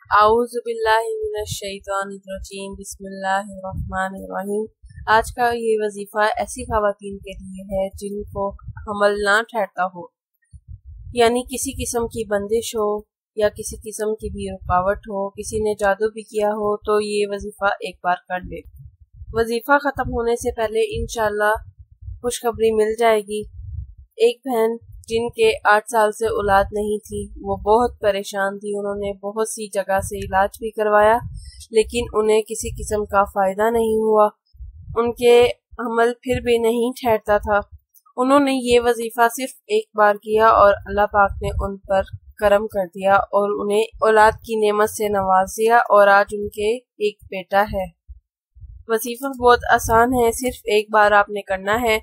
आऊज़ु बिल्लाहि मिनश्शैतानिर्रजीम बिस्मिल्लाहिर्रहमानिर्रहीम। आज का ये वजीफ़ा ऐसी ख़वातीन के लिए है जिनको हमल ना ठहरता हो, यानी किसी किस्म की बंदिश हो या किसी किस्म की भी रुकावट हो, किसी ने जादू भी किया हो, तो ये वजीफ़ा एक बार कर ले। वजीफ़ा ख़त्म होने से पहले इंशाअल्लाह खुशखबरी मिल जाएगी। एक बहन जिनके 8 साल से औलाद नहीं थी, वो बहुत परेशान थी। उन्होंने बहुत सी जगह से इलाज भी करवाया, लेकिन उन्हें किसी किस्म का फ़ायदा नहीं हुआ। उनके हमल फिर भी नहीं ठहरता था। उन्होंने ये वजीफ़ा सिर्फ एक बार किया और अल्लाह पाक ने उन पर करम कर दिया और उन्हें औलाद की नेमत से नवाज दिया और आज उनके एक बेटा है। वजीफ़ा बहुत आसान है, सिर्फ एक बार आपने करना है।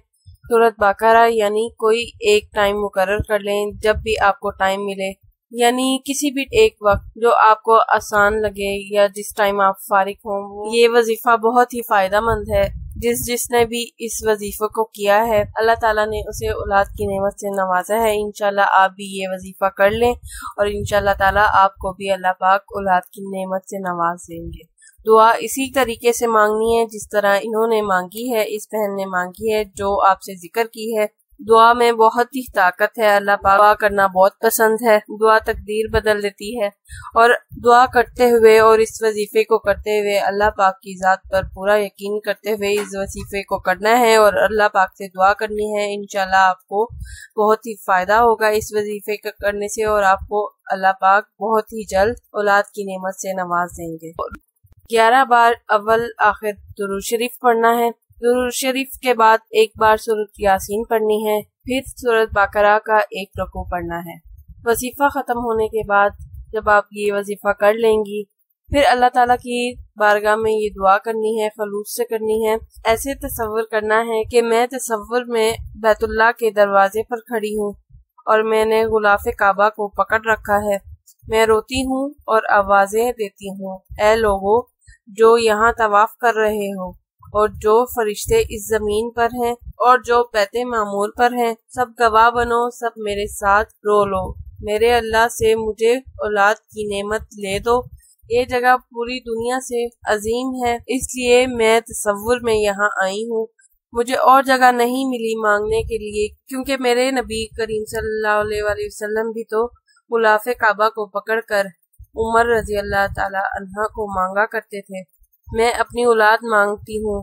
सूरत बकरा यानी कोई एक टाइम मुकर्रर कर लें, जब भी आपको टाइम मिले, यानी किसी भी एक वक्त जो आपको आसान लगे या जिस टाइम आप फारिग हों। ये वजीफ़ा बहुत ही फ़ायदा मंद है। जिसने भी इस वजीफ़े को किया है, अल्लाह ताला ने उसे औलाद की नेमत से नवाजा है। इंशाल्लाह आप भी ये वजीफ़ा कर लें और इंशाल्लाह ताला आपको भी अल्लाह पाक औलाद की नेमत से नवाज देंगे। दुआ इसी तरीके से मांगनी है जिस तरह इन्होंने मांगी है, इस बहन ने मांगी है, जो आपसे जिक्र की है। दुआ में बहुत ही ताकत है। अल्लाह पाक दुआ करना बहुत पसंद है। दुआ तकदीर बदल देती है। और दुआ करते हुए और इस वजीफे को करते हुए अल्लाह पाक की ज़ात पर पूरा यकीन करते हुए इस वजीफे को करना है और अल्लाह पाक से दुआ करनी है। इंशाल्लाह आपको बहुत ही फ़ायदा होगा इस वजीफे को करने से और आपको अल्लाह पाक बहुत ही जल्द औलाद की नेमत से नवाज देंगे। 11 बार अव्वल आखिर दुरूद शरीफ पढ़ना है। दुरूद शरीफ के बाद एक बार सूरत यासीन पढ़नी है, फिर सूरत बकरा का एक रुकू पढ़ना है। वजीफा ख़त्म होने के बाद जब आप ये वजीफा कर लेंगी, फिर अल्लाह ताला की बारगाह में ये दुआ करनी है, खलूस से करनी है। ऐसे तसव्वुर करना है कि मैं तसव्वुर में बैतुल्लाह के दरवाजे पर खड़ी हूँ और मैंने गुलाफ काबा को पकड़ रखा है। मैं रोती हूँ और आवाजें देती हूँ, ऐ लोगों जो यहाँ तवाफ कर रहे हो और जो फरिश्ते इस जमीन पर हैं और जो बैते मामूर पर हैं, सब गवाह बनो, सब मेरे साथ रो लो। मेरे अल्लाह से मुझे औलाद की नेमत ले दो। ये जगह पूरी दुनिया से अजीम है, इसलिए मैं तसव्वुर में यहाँ आई हूँ। मुझे और जगह नहीं मिली मांगने के लिए, क्योंकि मेरे नबी करीम सल्लल्लाहु अलैहि वसल्लम भी तो गुलाफ काबा को पकड़कर उमर रजी अल्लाह ताला अन्हा को मांगा करते थे। मैं अपनी औलाद मांगती हूँ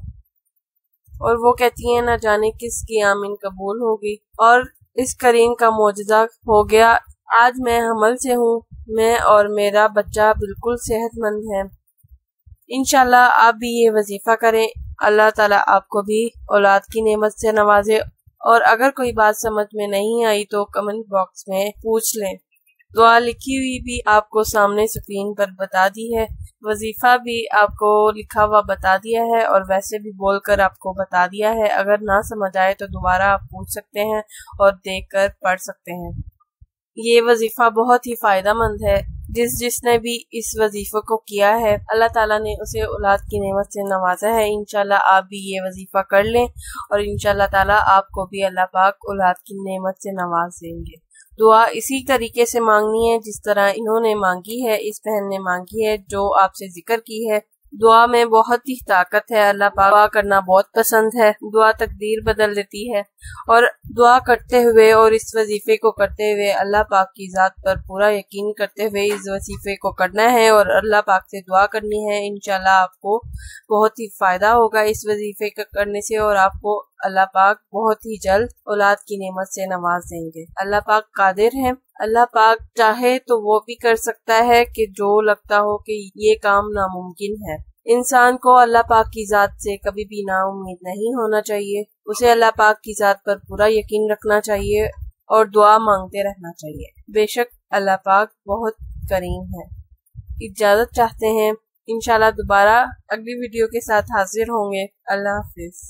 और वो कहती हैं न जाने किस की आमीन कबूल होगी। और इस करीम का मोजज़ा हो गया। आज मैं हमल से हूँ, मैं और मेरा बच्चा बिल्कुल सेहतमंद है। इंशाल्लाह आप भी ये वजीफा करें। अल्लाह ताला आपको भी औलाद की नेमत से नवाजे। और अगर कोई बात समझ में नहीं आई तो कमेंट बॉक्स में पूछ लें। दुआ लिखी हुई भी आपको सामने स्क्रीन पर बता दी है, वजीफा भी आपको लिखा हुआ बता दिया है और वैसे भी बोलकर आपको बता दिया है। अगर ना समझ आए तो दोबारा आप पूछ सकते हैं और देखकर पढ़ सकते हैं। ये वजीफा बहुत ही फ़ायदा मंद है। जिसने भी इस वजीफे को किया है, अल्लाह ताला ने उसे औलाद की नेमत से नवाजा है। इंशाल्लाह आप भी ये वजीफा कर लें और इंशाल्लाह ताला आपको भी अल्लाह पाक औलाद की नेमत से नवाज देंगे। दुआ इसी तरीके से मांगनी है जिस तरह इन्होंने मांगी है, इस बहन ने मांगी है, जो आपसे जिक्र की है। दुआ में बहुत ही ताकत है। अल्लाह पाक दुआ करना बहुत पसंद है। दुआ तकदीर बदल देती है। और दुआ करते हुए और इस वजीफे को करते हुए अल्लाह पाक की ज़ात पर पूरा यकीन करते हुए इस वजीफे को करना है और अल्लाह पाक से दुआ करनी है। इंशाल्लाह आपको बहुत ही फ़ायदा होगा इस वजीफे को करने से और आपको अल्लाह पाक बहुत ही जल्द औलाद की नेमत से नवाज देंगे। अल्लाह पाक कादिर है। अल्लाह पाक चाहे तो वो भी कर सकता है कि जो लगता हो कि ये काम नामुमकिन है। इंसान को अल्लाह पाक की ज़ात से कभी भी नाउम्मीद नहीं होना चाहिए। उसे अल्लाह पाक की ज़ात पर पूरा यकीन रखना चाहिए और दुआ मांगते रहना चाहिए। बेशक अल्लाह पाक बहुत करीम है। इजाज़त चाहते हैं। इंशाल्लाह दोबारा अगली वीडियो के साथ हाजिर होंगे। अल्लाह हाफिज।